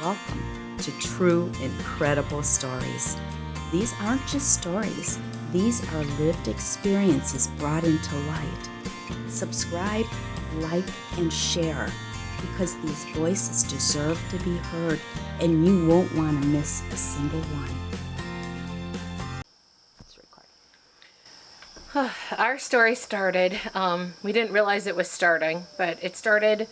Welcome to True Incredible Stories. These aren't just stories, these are lived experiences brought into light. Subscribe, like, and share because these voices deserve to be heard and you won't want to miss a single one. Our story started, we didn't realize it was starting, but it started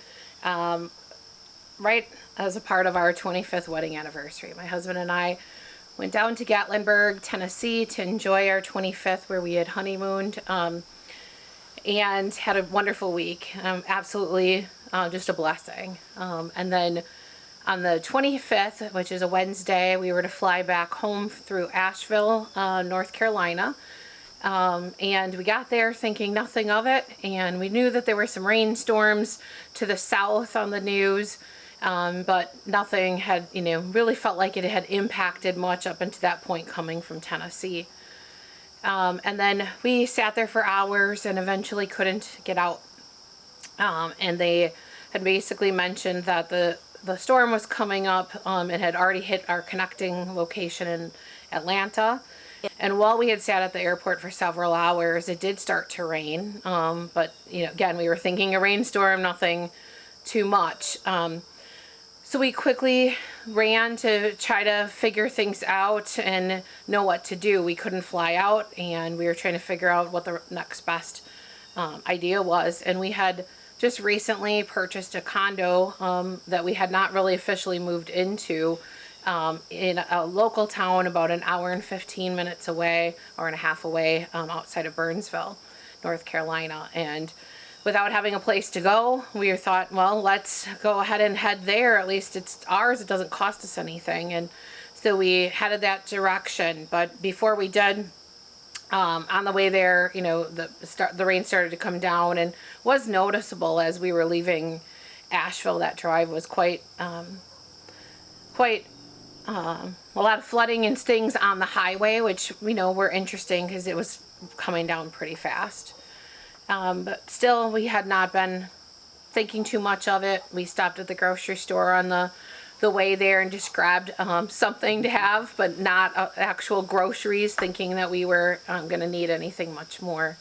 right as a part of our 25th wedding anniversary. My husband and I went down to Gatlinburg, Tennessee to enjoy our 25th where we had honeymooned and had a wonderful week. Absolutely just a blessing. And then on the 25th, which is a Wednesday, we were to fly back home through Asheville, North Carolina. And we got there thinking nothing of it, and we knew that there were some rainstorms to the south on the news, but nothing had, really felt like it had impacted much up until that point coming from Tennessee. And then we sat there for hours and eventually couldn't get out. And they had basically mentioned that the storm was coming up. It had already hit our connecting location in Atlanta. And while we had sat at the airport for several hours, it did start to rain. But, again, we were thinking a rainstorm, nothing too much. So we quickly ran to try to figure things out and know what to do. We couldn't fly out, and we were trying to figure out what the next best idea was. And we had just recently purchased a condo that we had not really officially moved into in a local town about an hour and 15 minutes away, or and a half away, outside of Burnsville, North Carolina. And without having a place to go, we thought, well, let's go ahead and head there. At least it's ours. It doesn't cost us anything. And so we headed that direction. But before we did, on the way there, the rain started to come down and was noticeable as we were leaving Asheville. That drive was quite a lot of flooding and things on the highway, which were interesting because it was coming down pretty fast. But still, we had not been thinking too much of it. We stopped at the grocery store on the way there and just grabbed something to have, but not actual groceries, thinking that we were going to need anything much more.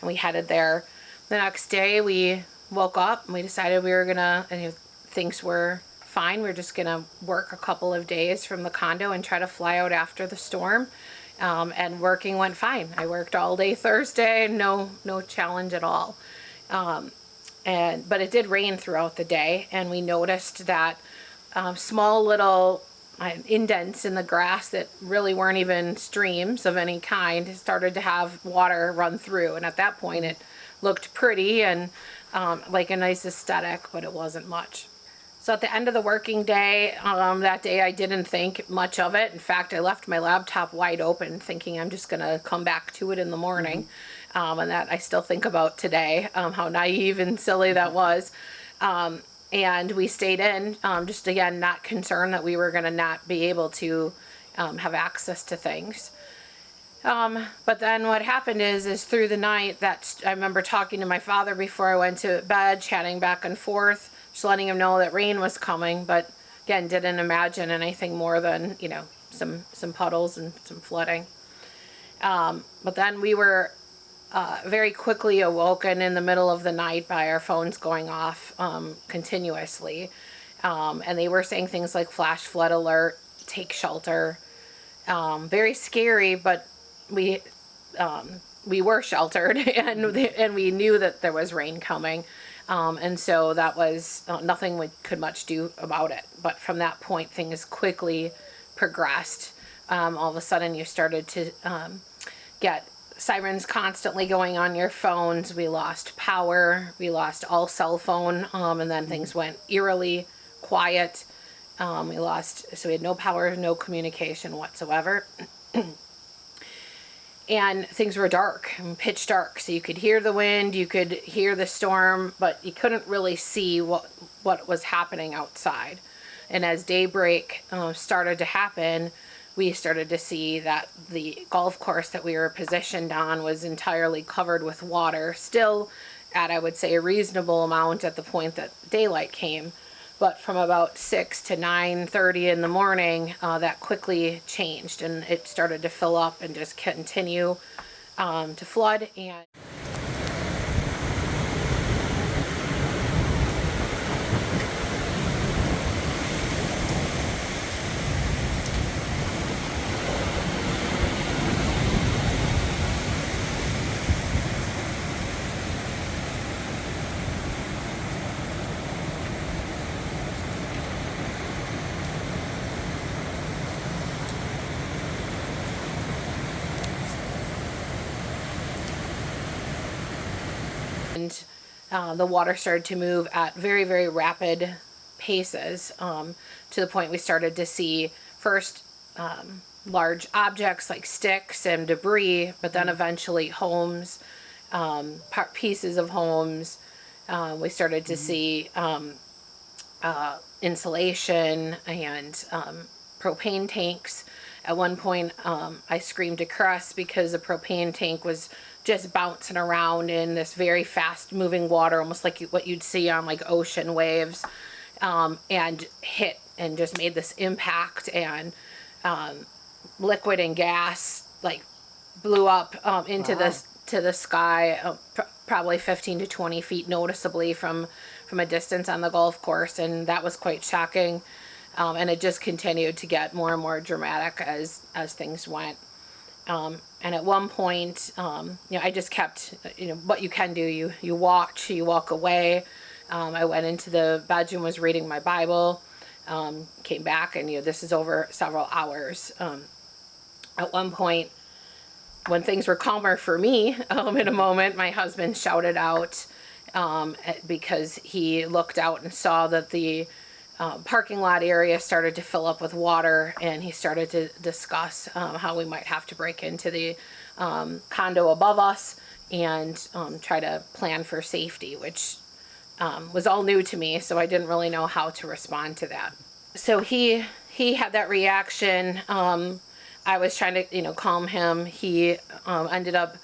And we headed there. The next day, we woke up and we decided we were going to, things were fine. We're just going to work a couple of days from the condo and try to fly out after the storm. And working went fine. I worked all day Thursday, no challenge at all. But it did rain throughout the day, and we noticed that small little indents in the grass that really weren't even streams of any kind started to have water run through. And at that point, it looked pretty and like a nice aesthetic, but it wasn't much. So at the end of the working day, that day I didn't think much of it. In fact, I left my laptop wide open thinking I'm just going to come back to it in the morning. And that I still think about today, how naive and silly that was. And we stayed in, just again, not concerned that we were going to not be able to have access to things. But then what happened is through the night, I remember talking to my father before I went to bed, chatting back and forth, just letting him know that rain was coming, but again, didn't imagine anything more than, some puddles and some flooding. But then we were very quickly awoken in the middle of the night by our phones going off continuously. And they were saying things like flash flood alert, take shelter. Very scary, but we were sheltered and we knew that there was rain coming. And so that was nothing we could much do about it. But from that point, things quickly progressed. All of a sudden, you started to get sirens constantly going on your phones. We lost power. We lost all cell phone. And then things went eerily quiet. So we had no power, no communication whatsoever. And things were dark, pitch dark. So you could hear the wind, you could hear the storm, but you couldn't really see what was happening outside. And as daybreak started to happen, we started to see that the golf course that we were positioned on was entirely covered with water, still at, I would say, a reasonable amount at the point that daylight came. But from about 6 to 9:30 in the morning, that quickly changed, and it started to fill up and just continue to flood. And the water started to move at very, very rapid paces, to the point we started to see first large objects like sticks and debris, but then eventually homes, pieces of homes. We started to see insulation and propane tanks. At one point, I screamed to Chris because the propane tank was just bouncing around in this very fast moving water, almost like what you'd see on like ocean waves, and hit and just made this impact, and liquid and gas like blew up into the sky, probably 15 to 20 feet noticeably from a distance on the golf course, and that was quite shocking. And it just continued to get more and more dramatic as things went. And at one point, I just kept, what you can do, you watch, you walk away. I went into the bedroom, was reading my Bible, came back, and this is over several hours. At one point, when things were calmer for me, in a moment, my husband shouted out, because he looked out and saw that the parking lot area started to fill up with water, and he started to discuss how we might have to break into the condo above us and try to plan for safety, which was all new to me, so I didn't really know how to respond to that. So he had that reaction. I was trying to calm him. He ended up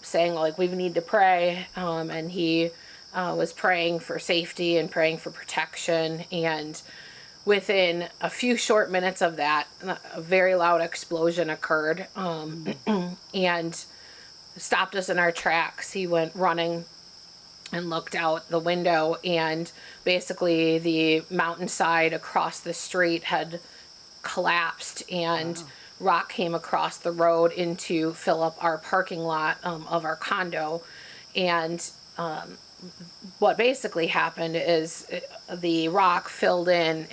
saying like, we need to pray, and he was praying for safety and praying for protection. And within a few short minutes of that, a very loud explosion occurred, and stopped us in our tracks. He went running and looked out the window, and basically the mountainside across the street had collapsed, and rock came across the road to fill up our parking lot of our condo. And what basically happened is the rock filled in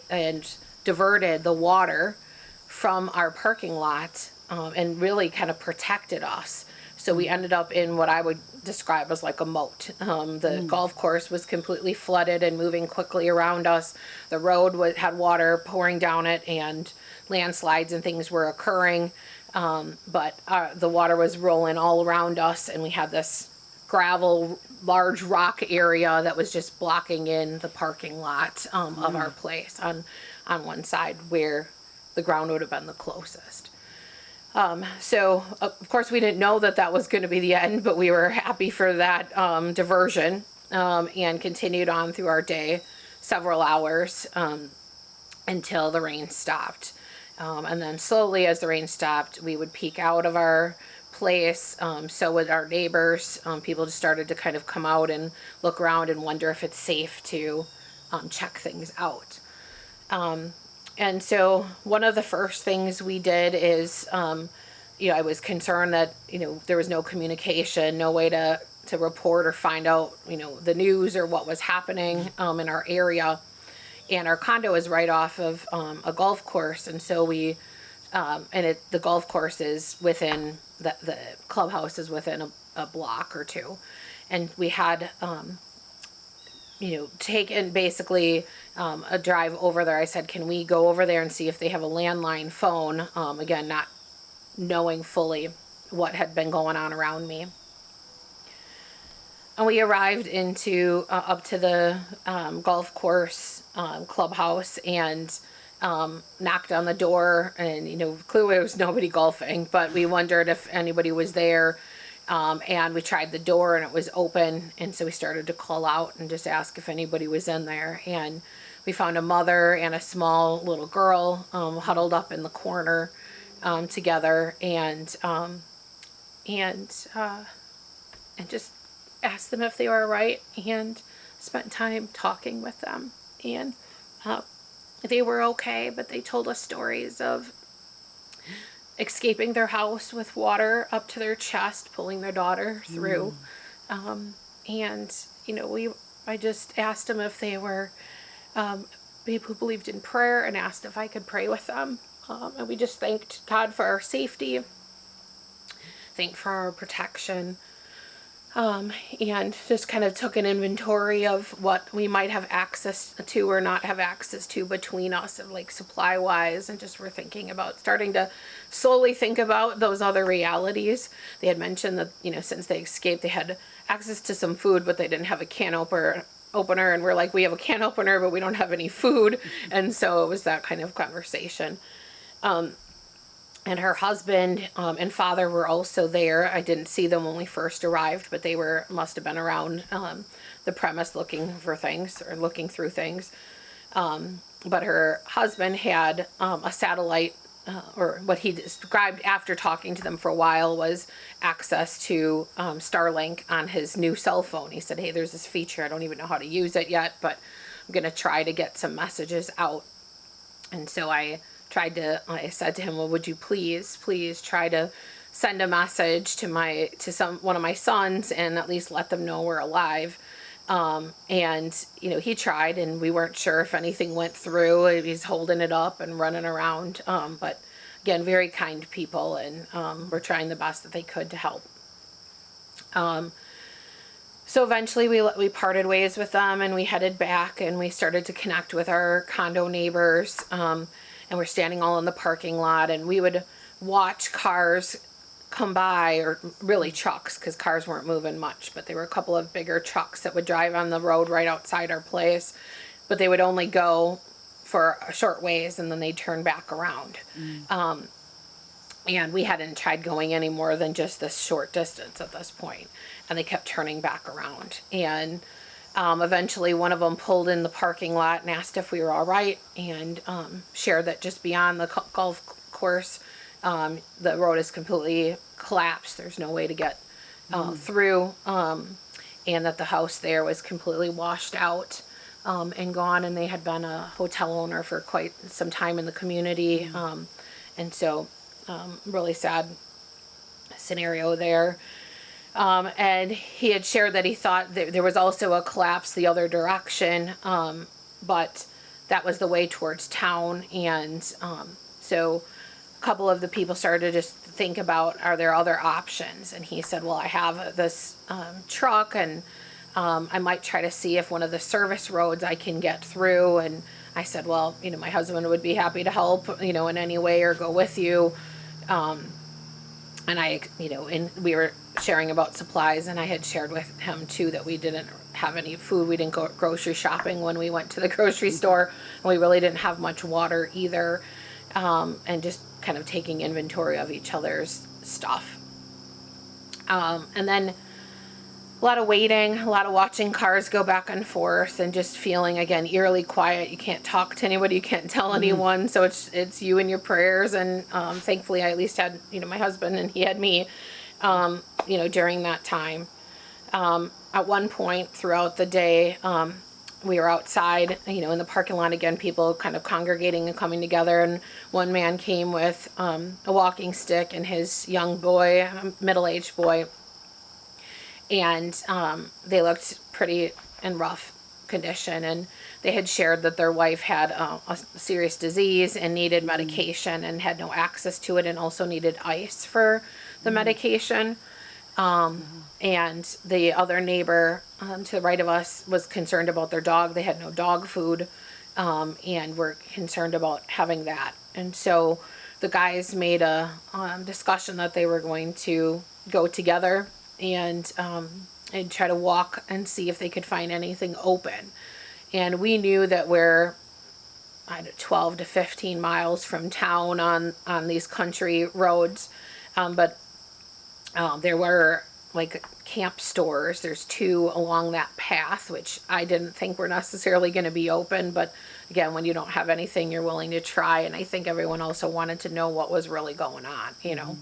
and diverted the water from our parking lot, and really kind of protected us. So we ended up in what I would describe as like a moat. The golf course was completely flooded and moving quickly around us. The road had water pouring down it, and landslides and things were occurring. But the water was rolling all around us, and we had this gravel, large rock area that was just blocking in the parking lot of our place on one side where the ground would have been the closest. So of course we didn't know that was going to be the end, but we were happy for that diversion, and continued on through our day, several hours, until the rain stopped. And then slowly, as the rain stopped, we would peek out of our place. So with our neighbors, people just started to kind of come out and look around and wonder if it's safe to check things out. And so one of the first things we did is, I was concerned that, there was no communication, no way to report or find out, the news or what was happening in our area. And our condo is right off of a golf course. And so we, the golf course is within, the clubhouse is within a block or two. And we had, taken basically a drive over there. I said, can we go over there and see if they have a landline phone? Again, not knowing fully what had been going on around me. And we arrived up to the golf course clubhouse, and knocked on the door, and clearly there was nobody golfing, but we wondered if anybody was there. And we tried the door, and it was open, and so we started to call out and just ask if anybody was in there. And we found a mother and a small little girl huddled up in the corner together, and just asked them if they were all right, and spent time talking with them. And they were okay, but they told us stories of escaping their house with water up to their chest, pulling their daughter through. And I just asked them if they were people who believed in prayer, and asked if I could pray with them. And we just thanked God for our safety, thanked for our protection, and just kind of took an inventory of what we might have access to or not have access to between us, of like supply wise, and just were thinking about starting to slowly think about those other realities. They had mentioned that, since they escaped, they had access to some food, but they didn't have a can opener, and we're like, we have a can opener, but we don't have any food. And so it was that kind of conversation. And her husband and father were also there. I didn't see them when we first arrived, but they must have been around the premise looking for things, or looking through things. But her husband had a satellite, or what he described after talking to them for a while was access to Starlink on his new cell phone. He said, hey, there's this feature. I don't even know how to use it yet, but I'm going to try to get some messages out. And so I said to him, well, would you please try to send a message to one of my sons, and at least let them know we're alive. And he tried, and we weren't sure if anything went through. He's holding it up and running around. But again, very kind people, and were trying the best that they could to help. So eventually we parted ways with them, and we headed back, and we started to connect with our condo neighbors. And we're standing all in the parking lot, and we would watch cars come by, or really trucks, because cars weren't moving much, but there were a couple of bigger trucks that would drive on the road right outside our place, but they would only go for a short ways, and then they'd turn back around. And we hadn't tried going any more than just this short distance at this point, and they kept turning back around. And eventually one of them pulled in the parking lot and asked if we were all right, and shared that just beyond the golf course, the road is completely collapsed. There's no way to get through, and that the house there was completely washed out and gone, and they had been a hotel owner for quite some time in the community. And so really sad scenario there. And he had shared that he thought that there was also a collapse the other direction, but that was the way towards town. And so a couple of the people started to just think about, are there other options? And he said, well, I have this truck, and I might try to see if one of the service roads I can get through. And I said, well, my husband would be happy to help, in any way, or go with you. And and we were sharing about supplies, and I had shared with him too that we didn't have any food. We didn't go grocery shopping when we went to the grocery store, and we really didn't have much water either. And just kind of taking inventory of each other's stuff. And then a lot of waiting, a lot of watching cars go back and forth, and just feeling, again, eerily quiet. You can't talk to anybody, you can't tell anyone, so it's you and your prayers. And thankfully I at least had my husband, and he had me during that time. At one point throughout the day, we were outside, in the parking lot again, people kind of congregating and coming together, and one man came with a walking stick and his young boy, middle-aged boy, and they looked pretty in rough condition, and they had shared that their wife had a serious disease and needed medication, and had no access to it, and also needed ice for the medication. And the other neighbor to the right of us was concerned about their dog. They had no dog food, and were concerned about having that. And so the guys made a discussion that they were going to go together and try to walk and see if they could find anything open. And we knew that we're 12 to 15 miles from town on these country roads, but there were like camp stores. There's 2 along that path, which I didn't think were necessarily going to be open, but again, when you don't have anything, you're willing to try. And I think everyone also wanted to know what was really going on, you know.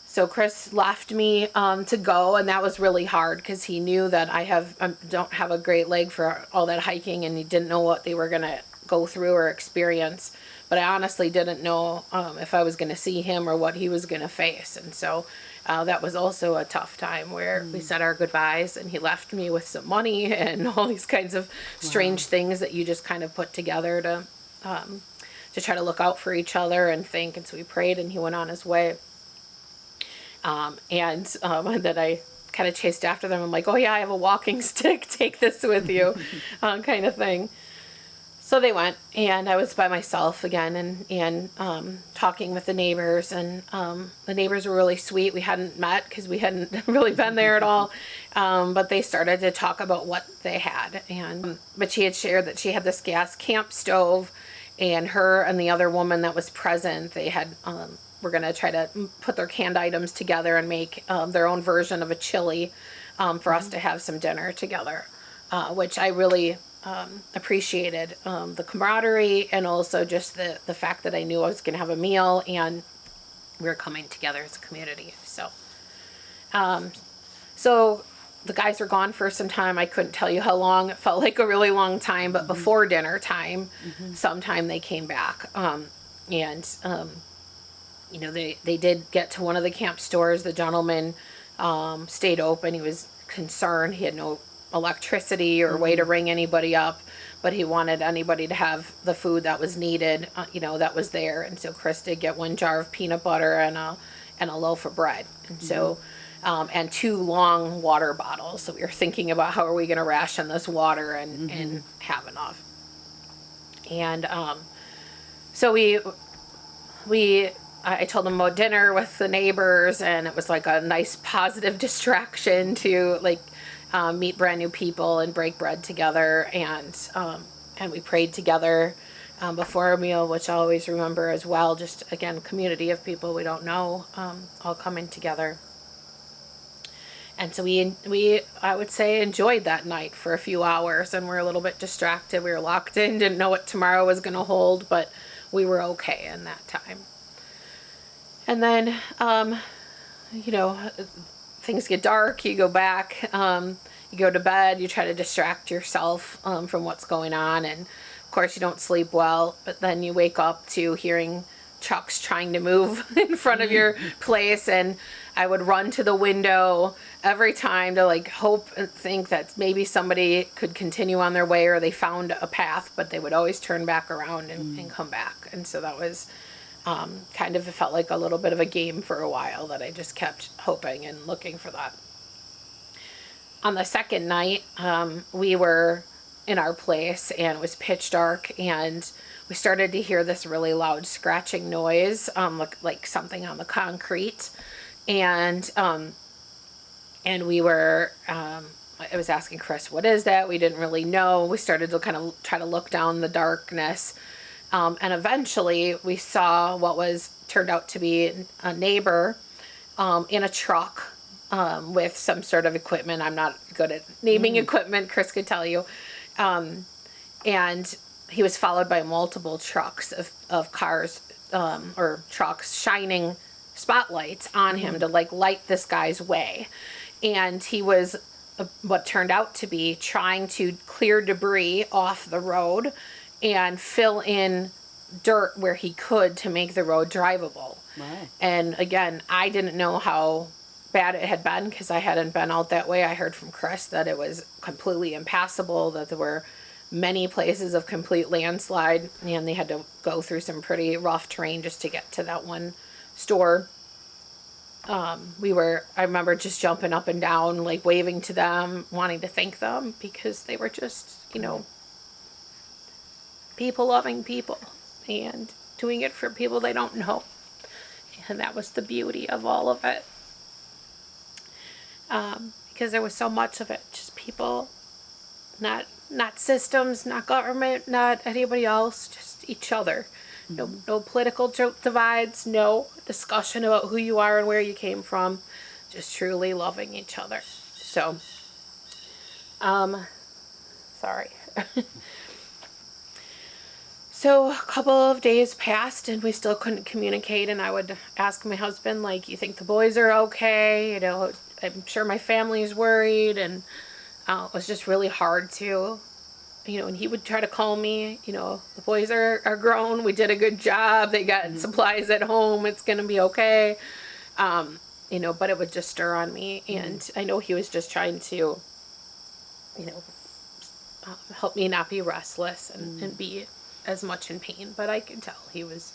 So Chris left me to go, and that was really hard because he knew that I don't have a great leg for all that hiking, and he didn't know what they were going to go through or experience. But I honestly didn't know if I was going to see him or what he was going to face. And so that was also a tough time where we said our goodbyes, and he left me with some money and all these kinds of strange things that you just kind of put together to try to look out for each other and think. And so we prayed, and he went on his way. And then I kind of chased after them. I'm like, oh yeah, I have a walking stick. Take this with you, kind of thing. So they went, and I was by myself again, and talking with the neighbors, and the neighbors were really sweet. We hadn't met because we hadn't really been there at all, but they started to talk about what they had, but she had shared that she had this gas camp stove, and her and the other woman that was present, they had were going to try to put their canned items together and make their own version of a chili for us to have some dinner together, which I really appreciated the camaraderie, and also just the fact that I knew I was going to have a meal and we were coming together as a community. So the guys were gone for some time. I couldn't tell you how long. It felt like a really long time, but before dinner time, sometime they came back. You know, they did get to one of the camp stores. The gentleman stayed open. He was concerned. He had no electricity or way to ring anybody up, but he wanted anybody to have the food that was needed, you know, that was there. And so Chris did get 1 jar of peanut butter and a loaf of bread, and so and 2 long water bottles. So we were thinking about how are we going to ration this water and have enough. And so I told them about dinner with the neighbors, and it was like a nice positive distraction to like meet brand new people and break bread together, and we prayed together before our meal, which I always remember as well. Just again, community of people we don't know, all coming together. And so we I would say enjoyed that night for a few hours, and we're a little bit distracted. We were locked in, didn't know what tomorrow was going to hold, but we were okay in that time. And then you know, things get dark, you go back, you go to bed, you try to distract yourself from what's going on, and of course you don't sleep well, but then you wake up to hearing trucks trying to move in front of your place, and I would run to the window every time to like hope and think that maybe somebody could continue on their way or they found a path, but they would always turn back around and come back. And so that was kind of, it felt like a little bit of a game for a while, that I just kept hoping and looking for that. On the second night, we were in our place, and it was pitch dark, and we started to hear this really loud scratching noise, like something on the concrete, and we were, I was asking Chris, what is that? We didn't really know. We started to kind of try to look down the darkness, and eventually we saw what turned out to be a neighbor in a truck with some sort of equipment. I'm not good at naming equipment. Chris could tell you. And he was followed by multiple trucks of cars or trucks shining spotlights on him to like light this guy's way. And he was what turned out to be trying to clear debris off the road and fill in dirt where he could to make the road drivable. Wow. And again, I didn't know how bad it had been because I hadn't been out that way. I heard from Chris that it was completely impassable, that there were many places of complete landslide, and they had to go through some pretty rough terrain just to get to that one store. I remember just jumping up and down, like waving to them, wanting to thank them, because they were just, you know, people loving people and doing it for people they don't know. And that was the beauty of all of it. Because there was so much of it, just people, not systems, not government, not anybody else, just each other. No political divides, no discussion about who you are and where you came from, just truly loving each other. So, sorry. So a couple of days passed and we still couldn't communicate, and I would ask my husband, like, you think the boys are okay? You know, I'm sure my family's worried, and it was just really hard to, you know, and he would try to call me, you know, the boys are grown, we did a good job, they got supplies at home, it's gonna be okay. You know, but it would just stir on me, and I know he was just trying to, you know, help me not be restless and be as much in pain, but I could tell he was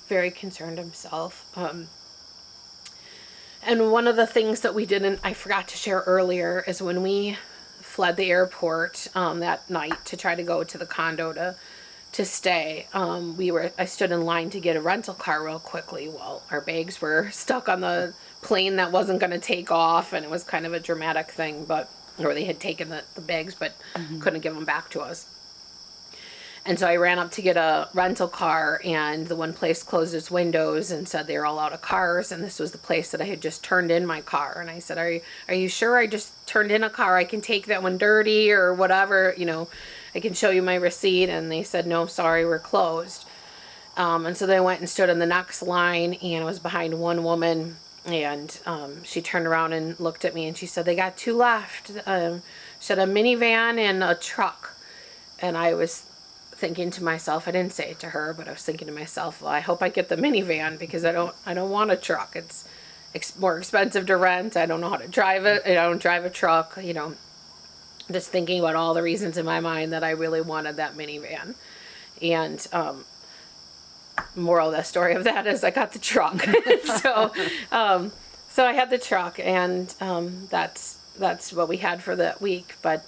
very concerned himself. And one of the things that I forgot to share earlier, is when we fled the airport that night to try to go to the condo to stay, I stood in line to get a rental car real quickly while our bags were stuck on the plane that wasn't going to take off, and it was kind of a dramatic thing, or they had taken the bags but couldn't give them back to us. And so I ran up to get a rental car, and the one place closed its windows and said they were all out of cars, and this was the place that I had just turned in my car. And I said, are you sure I just turned in a car? I can take that one dirty or whatever, you know, I can show you my receipt. And they said, no, sorry, we're closed. And so they went and stood in the next line, and I was behind one woman, and she turned around and looked at me, and she said, they got two left. She said, a minivan and a truck. And I was thinking to myself, I didn't say it to her, but I was thinking to myself, well, I hope I get the minivan, because I don't want a truck. It's more expensive to rent. I don't know how to drive it. I don't drive a truck, you know, just thinking about all the reasons in my mind that I really wanted that minivan. And moral of the story of that is I got the truck. So I had the truck, and that's what we had for that week. But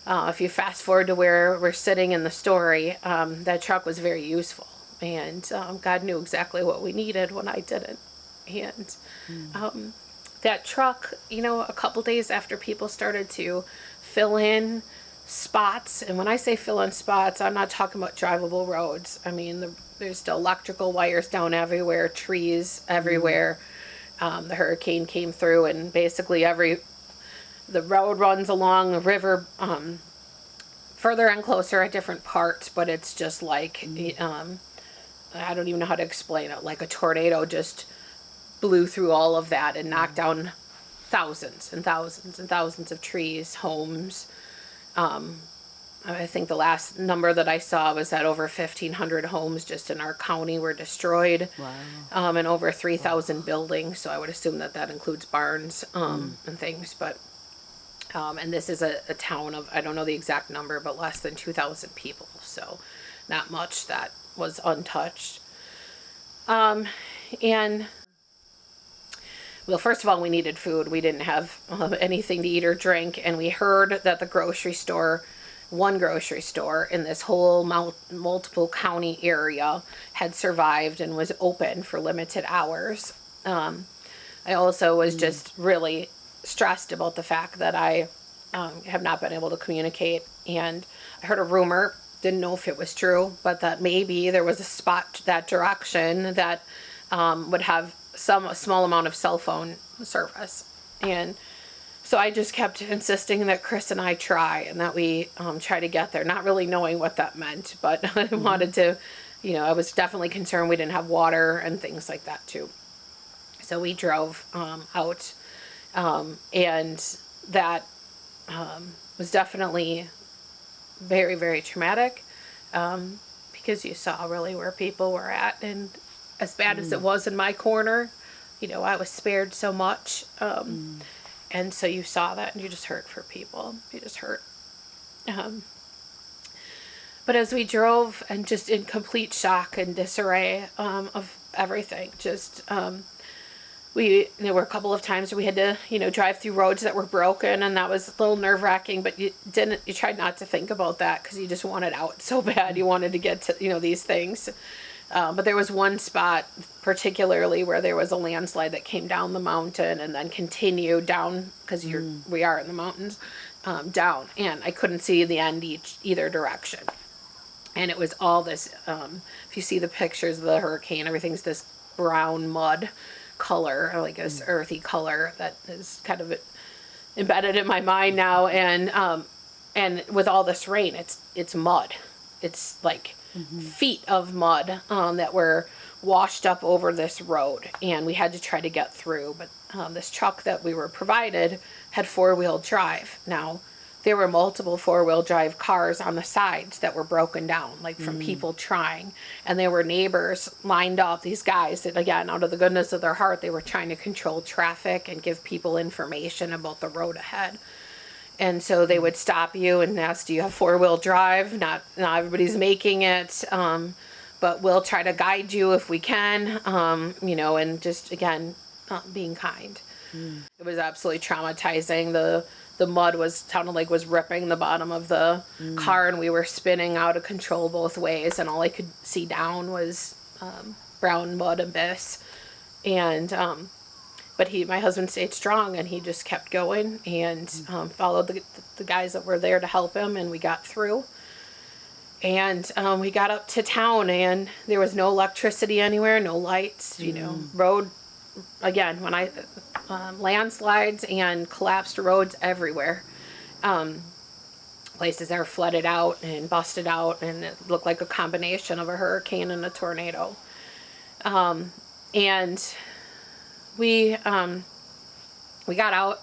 if you fast forward to where we're sitting in the story, that truck was very useful, and God knew exactly what we needed when I didn't. And that truck, you know, a couple days after people started to fill in spots, and when I say fill in spots, I'm not talking about drivable roads. I mean, there's still electrical wires down everywhere, trees everywhere. The hurricane came through, and basically the road runs along the river, further and closer at different parts, but it's just like, I don't even know how to explain it, like a tornado just blew through all of that and knocked down thousands and thousands and thousands of trees, homes. I think the last number that I saw was that over 1,500 homes just in our county were destroyed. Wow. And over 3,000 buildings, so I would assume that includes barns and things, but and this is a town of, I don't know the exact number, but less than 2,000 people, so not much that was untouched. And well, first of all, we needed food. We didn't have anything to eat or drink, and we heard that one grocery store in this whole multiple county area had survived and was open for limited hours. I also was just really stressed about the fact that I have not been able to communicate, and I heard a rumor, didn't know if it was true, but that maybe there was a spot that direction that would have a small amount of cell phone service. And so I just kept insisting that Chris and I try, and that we try to get there, not really knowing what that meant, but I wanted to, you know, I was definitely concerned we didn't have water and things like that too. So we drove out, and that was definitely very, very traumatic, because you saw really where people were at, and as bad as it was in my corner, you know, I was spared so much, and so you saw that, and you just hurt for people. You just hurt. But as we drove, and just in complete shock and disarray of everything, just there were a couple of times where we had to, you know, drive through roads that were broken, and that was a little nerve-wracking, but you tried not to think about that, because you just wanted out so bad. You wanted to get to, you know, these things. But there was one spot particularly where there was a landslide that came down the mountain and then continued down, because we are in the mountains, down, and I couldn't see the end either direction. And it was all this, if you see the pictures of the hurricane, everything's this brown mud color, like this earthy color that is kind of embedded in my mind now. And with all this rain, it's mud. It's like feet of mud that were washed up over this road, and we had to try to get through. But this truck that we were provided had 4-wheel drive. Now, there were multiple 4-wheel drive cars on the sides that were broken down, like from people trying. And there were neighbors lined up, these guys that, again, out of the goodness of their heart, they were trying to control traffic and give people information about the road ahead. And so they would stop you and ask, do you have 4-wheel drive? Not everybody's making it, but we'll try to guide you if we can, and just, again, being kind. It was absolutely traumatizing. The mud sounded like was ripping the bottom of the car, and we were spinning out of control both ways, and all I could see down was brown mud abyss. And but my husband stayed strong, and he just kept going and followed the guys that were there to help him, and we got through. And we got up to town, and there was no electricity anywhere, no lights, road, again, when landslides and collapsed roads everywhere. Places that were flooded out and busted out, and it looked like a combination of a hurricane and a tornado. And we got out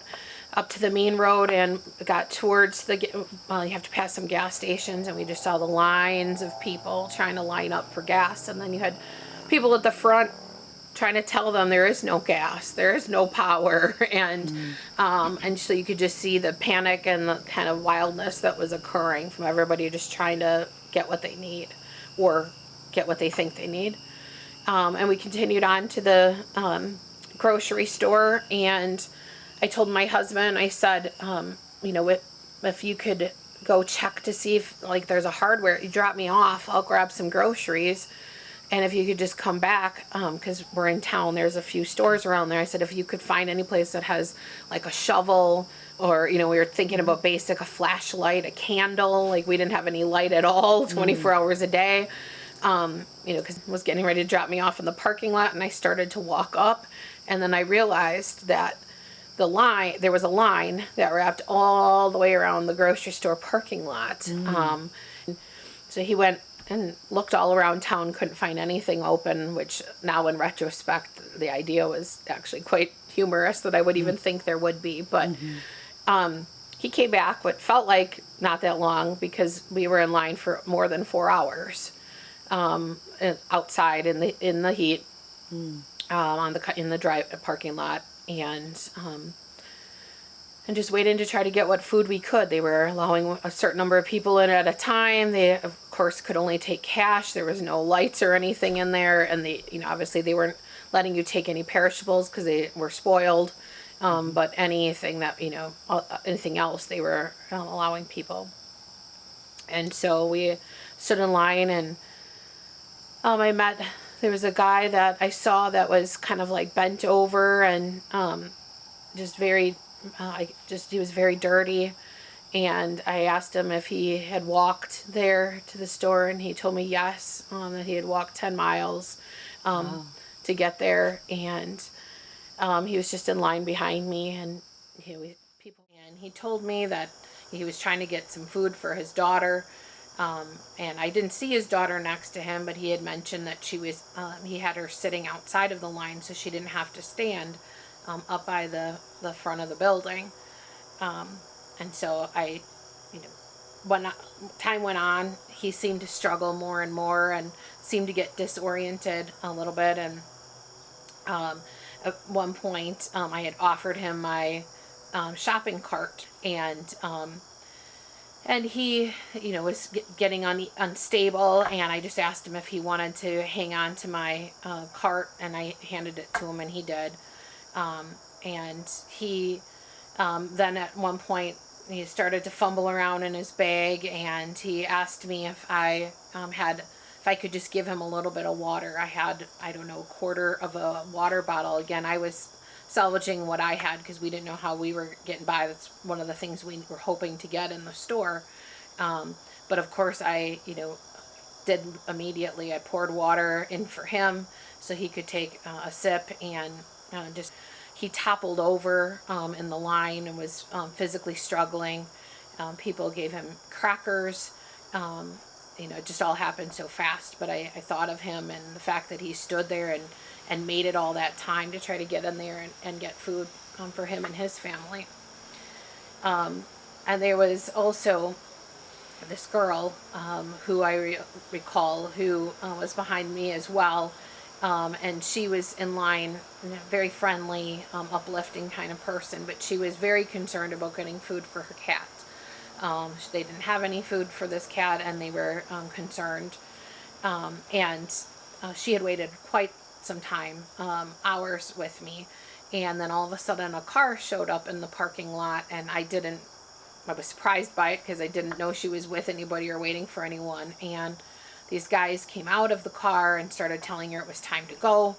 up to the main road and got towards you have to pass some gas stations, and we just saw the lines of people trying to line up for gas. And then you had people at the front trying to tell them there is no gas, there is no power, and so you could just see the panic and the kind of wildness that was occurring from everybody just trying to get what they need or get what they think they need. And we continued on to the grocery store, and I told my husband, I said, if you could go check to see if there's a hardware, you drop me off, I'll grab some groceries. And if you could just come back, because we're in town, there's a few stores around there. I said, if you could find any place that has like a shovel, or, we were thinking about a flashlight, a candle, we didn't have any light at all, 24 hours a day, because it was getting ready to drop me off in the parking lot, and I started to walk up, and then I realized that there was a line that wrapped all the way around the grocery store parking lot. So he went and looked all around town, couldn't find anything open, which now in retrospect, the idea was actually quite humorous that I would even think there would be. But he came back, what felt like not that long, because we were in line for more than 4 hours outside in the heat in the parking lot, and just waiting to try to get what food we could. They were allowing a certain number of people in at a time. They, of course, could only take cash. There was no lights or anything in there. And obviously they weren't letting you take any perishables because they were spoiled. But anything anything else, they were allowing people. And so we stood in line, and there was a guy that I saw that was kind of bent over and he was very dirty, and I asked him if he had walked there to the store, and he told me yes, that he had walked 10 miles to get there, and he was just in line behind me, and he told me that he was trying to get some food for his daughter, and I didn't see his daughter next to him, but he had mentioned that he had her sitting outside of the line so she didn't have to stand up by the front of the building. And so when time went on, he seemed to struggle more and more and seemed to get disoriented a little bit. And at one point, I had offered him my shopping cart, and he, was getting unstable, and I just asked him if he wanted to hang on to my cart, and I handed it to him, and he did. And he then at one point he started to fumble around in his bag, and he asked me if I could just give him a little bit of water. I had, a quarter of a water bottle. Again, I was salvaging what I had because we didn't know how we were getting by. That's one of the things we were hoping to get in the store. But of course I, did immediately. I poured water in for him so he could take a sip, and he toppled over in the line and was physically struggling. People gave him crackers. It just all happened so fast. But I thought of him and the fact that he stood there and made it all that time to try to get in there and get food for him and his family. And there was also this girl who I recall who was behind me as well. And she was in line, very friendly, uplifting kind of person, but she was very concerned about getting food for her cat. They didn't have any food for this cat, and they were concerned. And she had waited quite some time, hours with me, and then all of a sudden a car showed up in the parking lot, and I was surprised by it because I didn't know she was with anybody or waiting for anyone. And these guys came out of the car and started telling her it was time to go,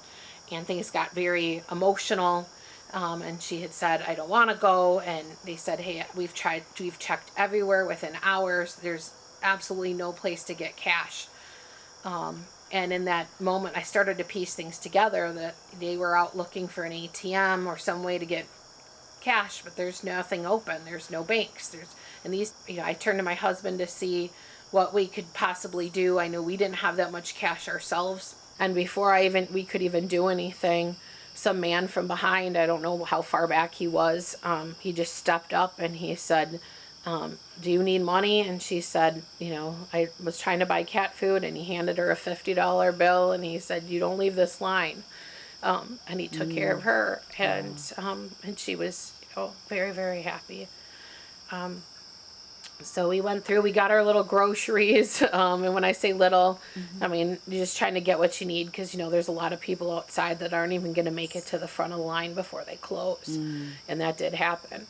and things got very emotional. And she had said, I don't want to go. And they said, hey, we've checked everywhere within hours. There's absolutely no place to get cash. And in that moment, I started to piece things together that they were out looking for an ATM or some way to get cash, but there's nothing open. There's no banks. I turned to my husband to see what we could possibly do. I knew we didn't have that much cash ourselves. And before we could even do anything, some man from behind, I don't know how far back he was, he just stepped up and he said, do you need money? And she said, I was trying to buy cat food. And he handed her a $50 bill and he said, you don't leave this line. And he took care of her, and she was very, very happy. So we went through, we got our little groceries, and when I say little, I mean, you're just trying to get what you need, because, there's a lot of people outside that aren't even going to make it to the front of the line before they close, and that did happen.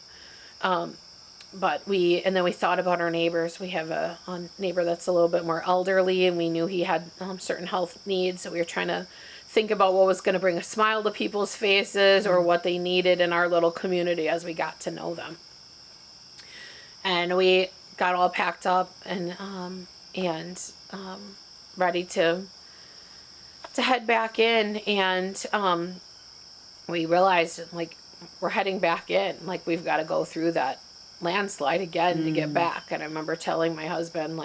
But then we thought about our neighbors. We have a neighbor that's a little bit more elderly, and we knew he had certain health needs, so we were trying to think about what was going to bring a smile to people's faces or what they needed in our little community as we got to know them. And we got all packed up and ready to head back in, and we realized, we're heading back in, we've got to go through that landslide again to get back. And I remember telling my husband,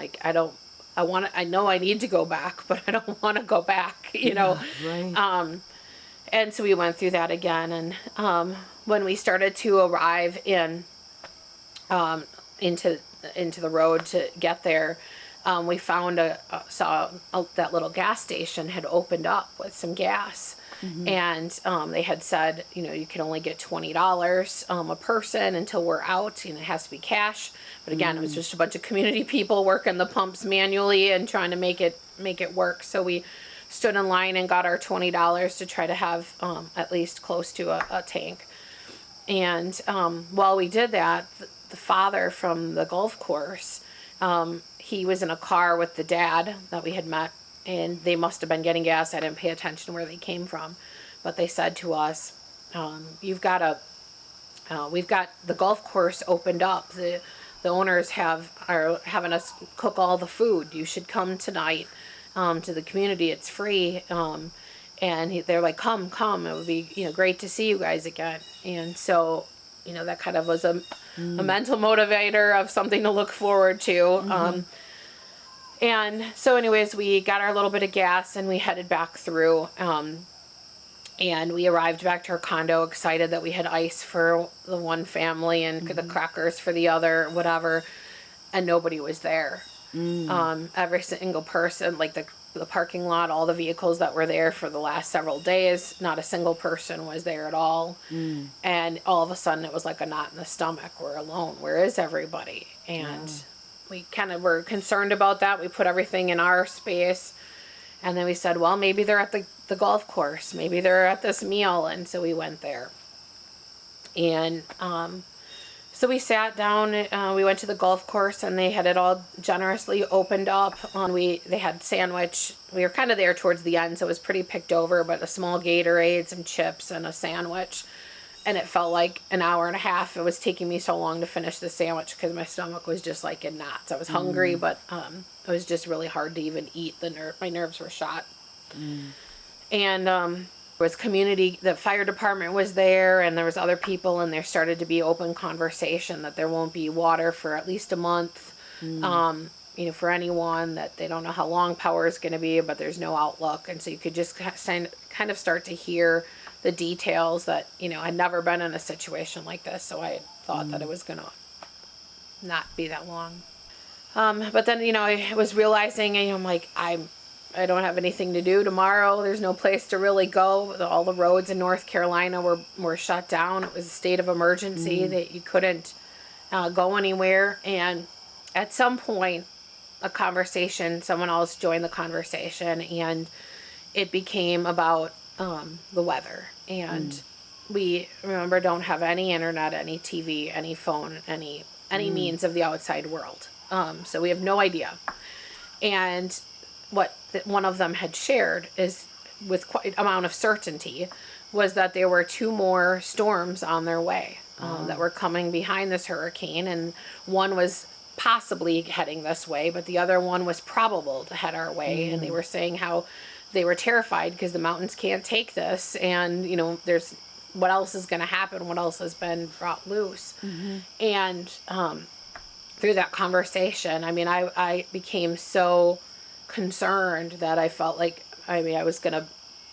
I know I need to go back, but I don't want to go back, Right. And so we went through that again. And when we started to arrive into the road to get there, we found saw that little gas station had opened up with some gas. And they had said, you can only get $20 a person until we're out, and it has to be cash. But again, it was just a bunch of community people working the pumps manually and trying to make it work. So we stood in line and got our $20 to try to have at least close to a tank. And while we did that, the father from the golf course, he was in a car with the dad that we had met, and they must have been getting gas. I didn't pay attention where they came from, but they said to us, we've got the golf course opened up. The owners are having us cook all the food. You should come tonight to the community. It's free. And they're like, come. It would be great to see you guys again. And so that kind of was a mental motivator of something to look forward to. And so anyways, we got our little bit of gas and we headed back through. And we arrived back to our condo excited that we had ice for the one family and the crackers for the other, whatever. And nobody was there. Every single person, the parking lot, all the vehicles that were there for the last several days, not a single person was there at all. And all of a sudden it was like a knot in the stomach. We're alone. Where is everybody? And we kind of were concerned about that. We put everything in our space. And then we said, well, maybe they're at the golf course. Maybe they're at this meal. And so we went there. And so we sat down. We went to the golf course, and they had it all generously opened up. They had sandwich. We were kind of there towards the end, so it was pretty picked over, but a small Gatorade, some chips, and a sandwich. And it felt like an hour and a half. It was taking me so long to finish the sandwich because my stomach was just in knots. I was hungry, but it was just really hard to even eat. My nerves were shot. And was community, the fire department was there, and there was other people, and there started to be open conversation that there won't be water for at least a month. For anyone, that they don't know how long power is going to be, but there's no outlook. And so you could just kind of start to hear the details that, I'd never been in a situation like this. So I thought that it was going to not be that long. But then, I was realizing, I'm like, I don't have anything to do tomorrow. There's no place to really go. All the roads in North Carolina were shut down. It was a state of emergency that you couldn't go anywhere. And at some point, someone else joined the conversation, and it became about the weather. And we, remember, don't have any internet, any TV, any phone, any means of the outside world. So we have no idea. And what one of them had shared is, with quite amount of certainty, was that there were 2 more storms on their way that were coming behind this hurricane, and one was possibly heading this way, but the other one was probable to head our way. And they were saying how they were terrified because the mountains can't take this, and there's what else is going to happen, what else has been brought loose. And through that conversation, I became so concerned that I felt like I was going to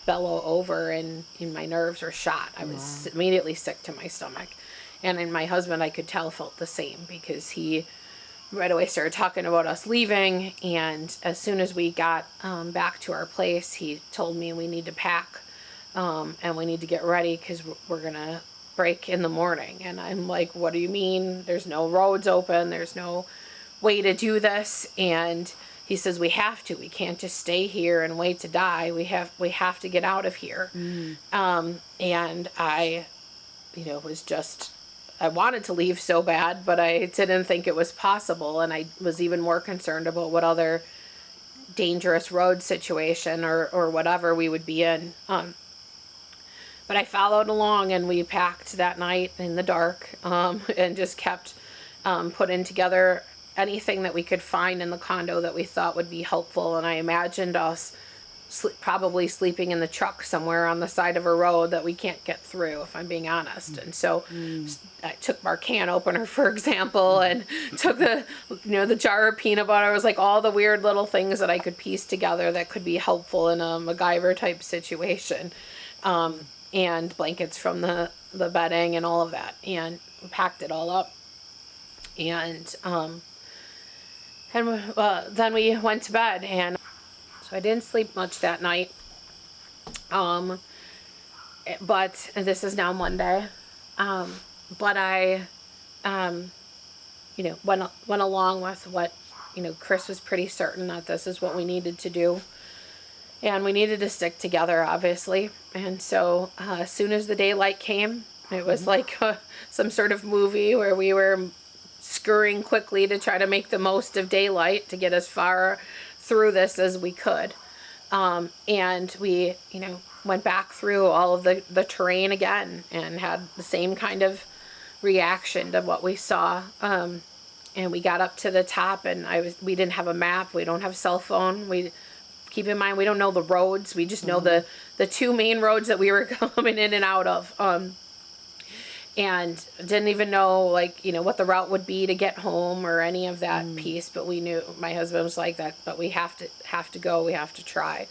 bellow over, and my nerves were shot. I was immediately sick to my stomach. And then my husband, I could tell, felt the same, because he right away started talking about us leaving. And as soon as we got back to our place, he told me we need to pack and we need to get ready because we're going to break in the morning. And I'm like, what do you mean? There's no roads open. There's no way to do this. And he says, we have to. We can't just stay here and wait to die. We have to get out of here. And I, was just, I wanted to leave so bad, but I didn't think it was possible. And I was even more concerned about what other dangerous road situation or whatever we would be in. But I followed along, and we packed that night in the dark, and just kept putting together anything that we could find in the condo that we thought would be helpful. And I imagined us probably sleeping in the truck somewhere on the side of a road that we can't get through, if I'm being honest. And so I took our can opener, for example, and took the jar of peanut butter. It was like all the weird little things that I could piece together that could be helpful in a MacGyver type situation. And blankets from the bedding and all of that, and packed it all up. And then we went to bed, and so I didn't sleep much that night. But this is now Monday. But I, went along with what, Chris was pretty certain that this is what we needed to do. And we needed to stick together, obviously. And so as soon as the daylight came, it was like some sort of movie where we were scurrying quickly to try to make the most of daylight to get as far through this as we could. And we, went back through all of the terrain again and had the same kind of reaction to what we saw. And we got up to the top, and we didn't have a map. We don't have cell phone. Keep in mind, we don't know the roads. We just know the 2 main roads that we were coming in and out of. And didn't even know, what the route would be to get home or any of that piece. But we knew, my husband was like that, but we have to go. We have to try.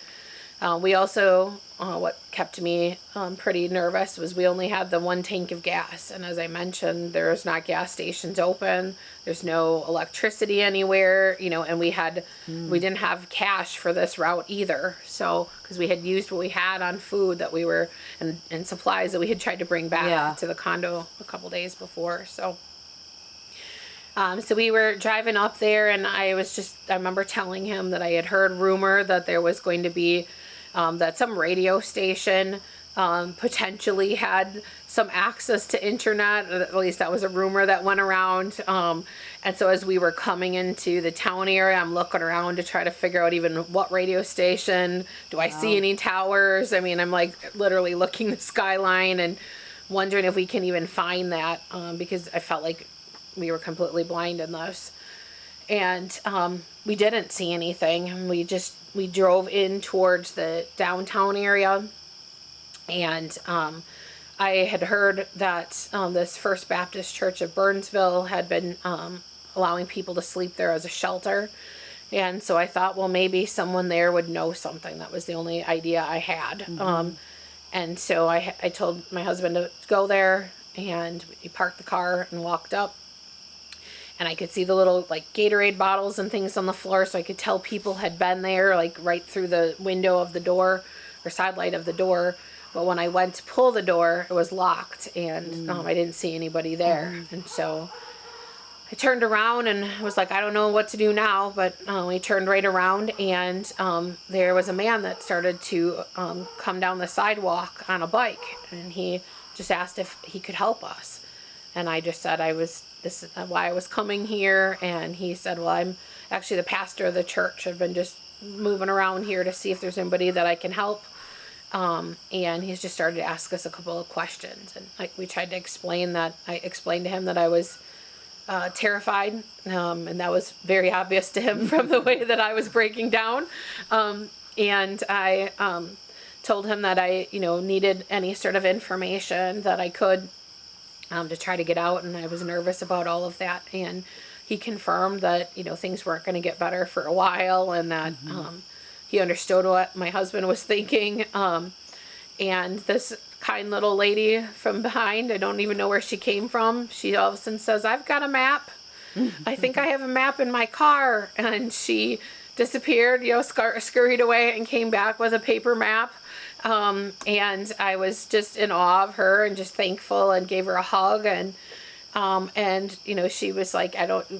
We also, what kept me pretty nervous was we only had the 1 tank of gas. And as I mentioned, there's not gas stations open. There's no electricity anywhere, and we didn't have cash for this route either. So, because we had used what we had on food that we were, and supplies that we had tried to bring back to the condo a couple days before. So, so we were driving up there, and I remember telling him that I had heard rumor that there was going to be, that some radio station potentially had some access to internet. At least that was a rumor that went around. And so as we were coming into the town area, I'm looking around to try to figure out even what radio station. Do I see any towers? I'm like literally looking the skyline and wondering if we can even find that, because I felt like we were completely blind in this. And we didn't see anything. We drove in towards the downtown area, And I had heard that this First Baptist Church of Burnsville had been allowing people to sleep there as a shelter. And so I thought, well, maybe someone there would know something. That was the only idea I had. And so I told my husband to go there, and he parked the car and walked up. And I could see the little like Gatorade bottles and things on the floor, so I could tell people had been there, like right through the window of the door or side light of the door. But when I went to pull the door, it was locked, and I didn't see anybody there. And so I turned around and was like, I don't know what to do now. But we turned right around, and there was a man that started to come down the sidewalk on a bike, and he just asked if he could help us. And I just said this is why I was coming here. And he said, well, I'm actually the pastor of the church. I've been just moving around here to see if there's anybody that I can help. And he's just started to ask us a couple of questions. And we tried to explain that. I explained to him that I was terrified. And that was very obvious to him from the way that I was breaking down. And I told him that I, needed any sort of information that I could to try to get out, and I was nervous about all of that. And he confirmed that, things weren't going to get better for a while, and that he understood what my husband was thinking. And this kind little lady from behind, I don't even know where she came from, she all of a sudden says, I've got a map. I think I have a map in my car. And she disappeared, scurried away, and came back with a paper map. And I was just in awe of her and just thankful, and gave her a hug. And she was like,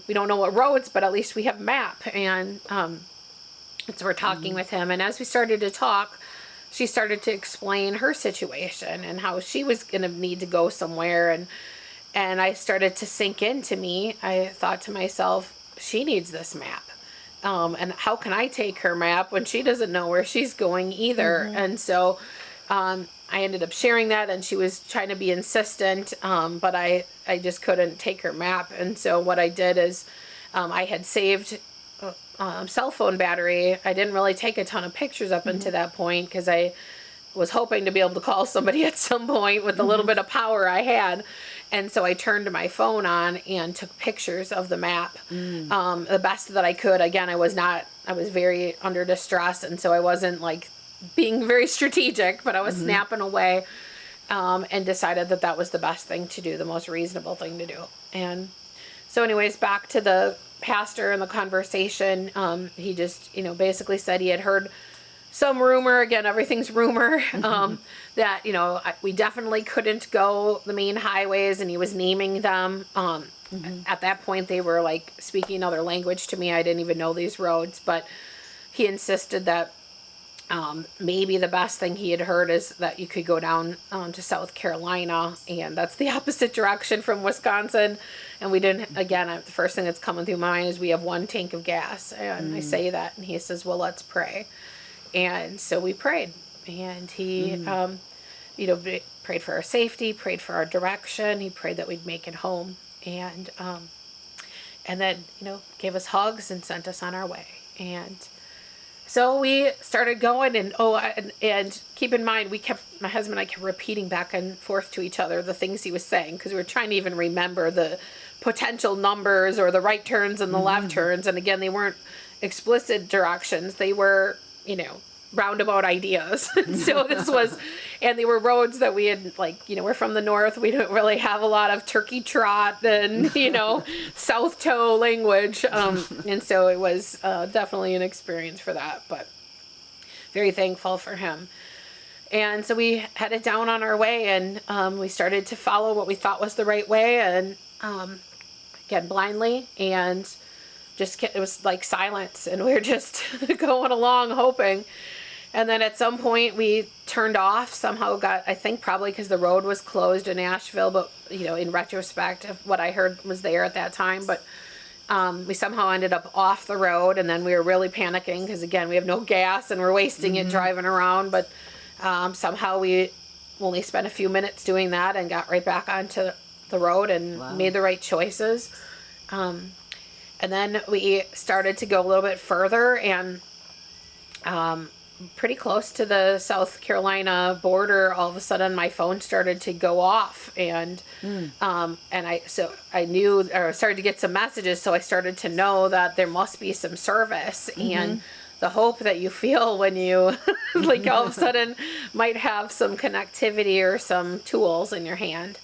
we don't know what roads, but at least we have a map. And so we're talking with him. And as we started to talk, she started to explain her situation and how she was going to need to go somewhere. And I started to sink into me. I thought to myself, she needs this map. And how can I take her map when she doesn't know where she's going either? And so I ended up sharing that, and she was trying to be insistent, but I just couldn't take her map. And so what I did is I had saved cell phone battery. I didn't really take a ton of pictures up until that point, because I was hoping to be able to call somebody at some point with the little bit of power I had. And so I turned my phone on and took pictures of the map, the best that I could. Again, I was very under distress, and so I wasn't like being very strategic, but I was snapping away, and decided that was the best thing to do, the most reasonable thing to do. And so anyways, back to the pastor and the conversation, he just, basically said he had heard some rumor, again, everything's rumor, that, we definitely couldn't go the main highways, and he was naming them. At that point, they were like speaking another language to me. I didn't even know these roads, but he insisted that maybe the best thing he had heard is that you could go down to South Carolina, and that's the opposite direction from Wisconsin. And we didn't, again, the first thing that's coming through my mind is we have one tank of gas. And I say that, and he says, well, let's pray. And so we prayed, and he, prayed for our safety, prayed for our direction. He prayed that we'd make it home, and then, gave us hugs and sent us on our way. And so we started going, and keep in mind, my husband and I kept repeating back and forth to each other the things he was saying, because we were trying to even remember the potential numbers or the right turns and the left turns. And again, they weren't explicit directions. They were, roundabout ideas. So and they were roads that we had, we're from the north. We don't really have a lot of turkey trot and, South toe language. And so it was definitely an experience for that, but very thankful for him. And so we headed down on our way, and we started to follow what we thought was the right way, and again, blindly, and it was like silence, and we were just going along hoping. And then at some point we turned off, somehow I think probably because the road was closed in Asheville, but in retrospect of what I heard was there at that time, but we somehow ended up off the road, and then we were really panicking because, again, we have no gas and we're wasting it driving around, but somehow we only spent a few minutes doing that and got right back onto the road and made the right choices. And then we started to go a little bit further, and pretty close to the South Carolina border, all of a sudden my phone started to go off, and I knew, or started to get some messages, so I started to know that there must be some service, and the hope that you feel when you like all of a sudden might have some connectivity or some tools in your hand.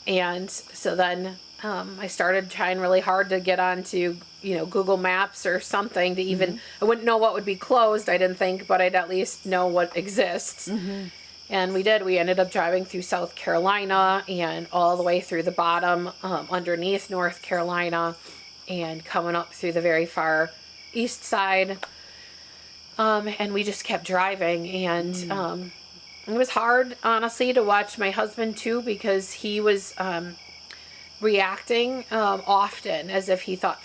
And so then I started trying really hard to get onto, Google Maps or something to even, I wouldn't know what would be closed, I didn't think, but I'd at least know what exists. And we did. We ended up driving through South Carolina and all the way through the bottom, underneath North Carolina, and coming up through the very far east side. And we just kept driving, and it was hard, honestly, to watch my husband too, because he was reacting often as if he thought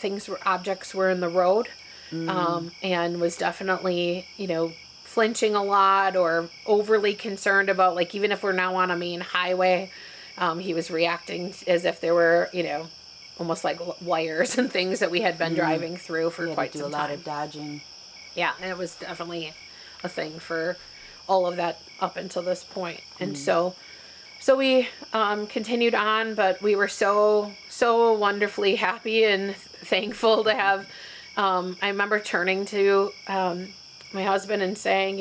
objects were in the road, and was definitely, flinching a lot or overly concerned about, like, even if we're now on a main highway, he was reacting as if there were, almost like wires and things that we had been driving through for quite some time. A lot of dodging. Yeah, and it was definitely a thing for all of that up until this point. And so we continued on, but we were so wonderfully happy and thankful to have, I remember turning to my husband and saying,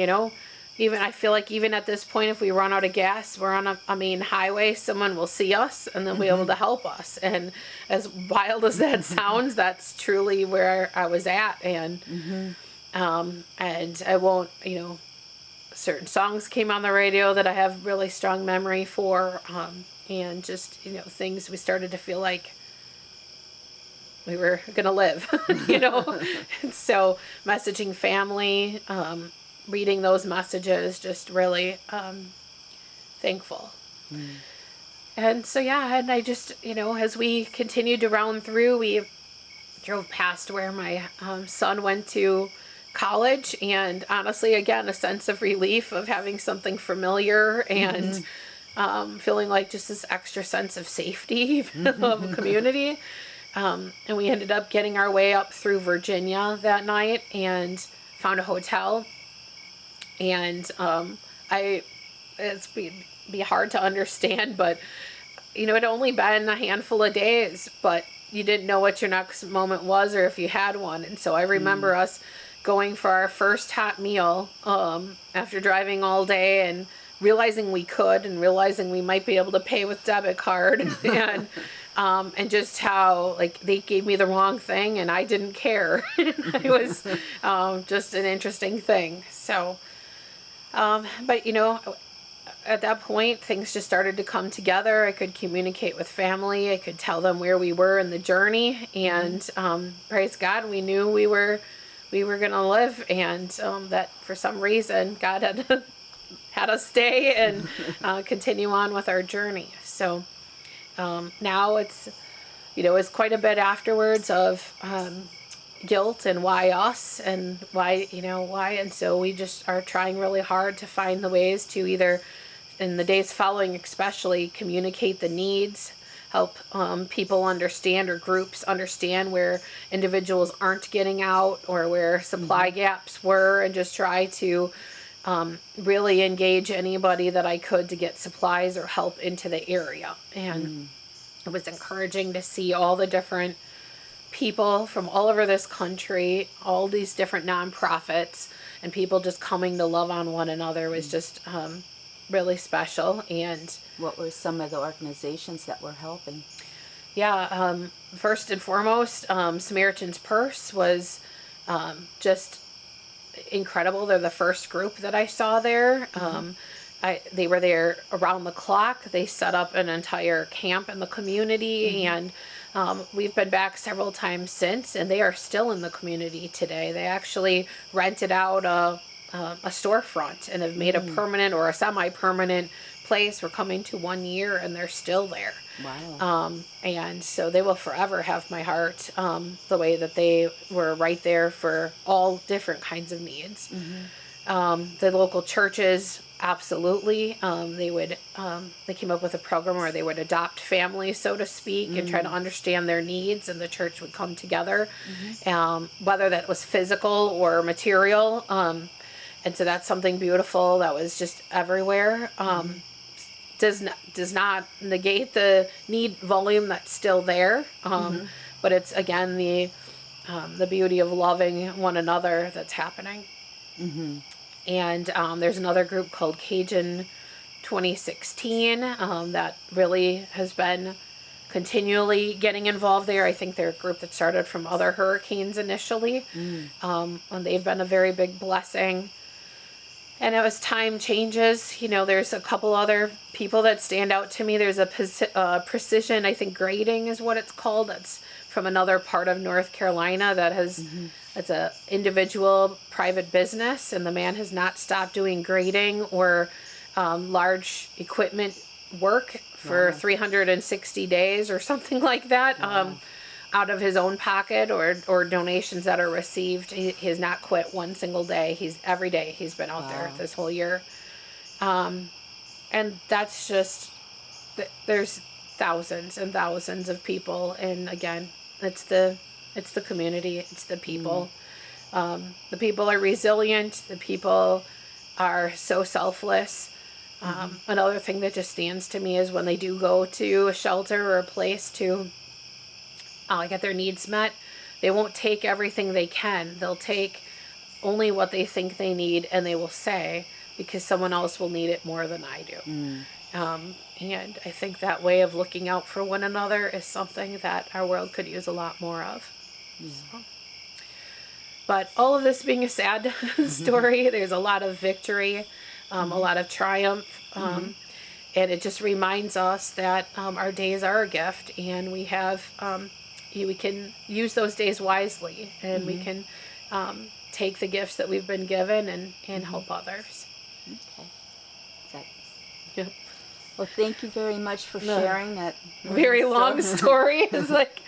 even I feel like even at this point, if we run out of gas, we're on a main highway, someone will see us and they'll be able to help us. And as wild as that sounds, that's truly where I was at. And and I won't, certain songs came on the radio that I have really strong memory for, and just, things we started to feel like we were gonna live, And so messaging family, reading those messages, just really thankful. And so, and I just, as we continued to round through, we drove past where my son went to college, and honestly, again, a sense of relief of having something familiar, and feeling like just this extra sense of safety of community. And we ended up getting our way up through Virginia that night and found a hotel. And it's be hard to understand, but it'd only been a handful of days, but you didn't know what your next moment was or if you had one. And so I remember us going for our first hot meal after driving all day, and realizing we could, and realizing we might be able to pay with debit card, and just how, like, they gave me the wrong thing and I didn't care. It was just an interesting thing. So, but at that point, things just started to come together. I could communicate with family. I could tell them where we were in the journey, and praise God, we knew we were going to live, and that for some reason God had us stay and continue on with our journey. So now it's quite a bit afterwards of guilt and why us, and why, and so we just are trying really hard to find the ways to either, in the days following especially, communicate the needs, help people understand, or groups understand, where individuals aren't getting out or where supply gaps were, and just try to really engage anybody that I could to get supplies or help into the area. And it was encouraging to see all the different people from all over this country, all these different nonprofits, and people just coming to love on one another was just really special. And what were some of the organizations that were helping? First and foremost, Samaritan's Purse was just incredible. They're the first group that I saw there. They were there around the clock. They set up an entire camp in the community, and we've been back several times since, and they are still in the community today. They actually rented out a storefront and have made a permanent or a semi-permanent place. We're coming to 1 year, and they're still there. Wow. And so they will forever have my heart, the way that they were right there for all different kinds of needs. The local churches, absolutely. They came up with a program where they would adopt families, so to speak, and try to understand their needs, and the church would come together, whether that was physical or material. And so that's something beautiful that was just everywhere. Does not negate the need volume that's still there. But it's, again, the beauty of loving one another that's happening. And there's another group called Cajun 2016 that really has been continually getting involved there. I think they're a group that started from other hurricanes initially. And they've been a very big blessing. And as time changes, there's a couple other people that stand out to me. There's a precision, I think, grading is what it's called. That's from another part of North Carolina that has, it's a individual private business, and the man has not stopped doing grading or large equipment work for 360 days or something like that. Out of his own pocket or donations that are received. He has not quit one single day. Every day he's been out there this whole year. And that's just, there's thousands and thousands of people. And again, it's the community, it's the people. The people are resilient. The people are so selfless. Another thing that just stands to me is when they do go to a shelter or a place to get their needs met, they won't take everything they can. They'll take only what they think they need, and they will say, because someone else will need it more than I do. And I think that way of looking out for one another is something that our world could use a lot more of. So. But all of this being a sad story, there's a lot of victory, a lot of triumph, and it just reminds us that our days are a gift, and we have we can use those days wisely, and we can take the gifts that we've been given and help others. Okay. Yep. Well, thank you very much for sharing that very long story. It's like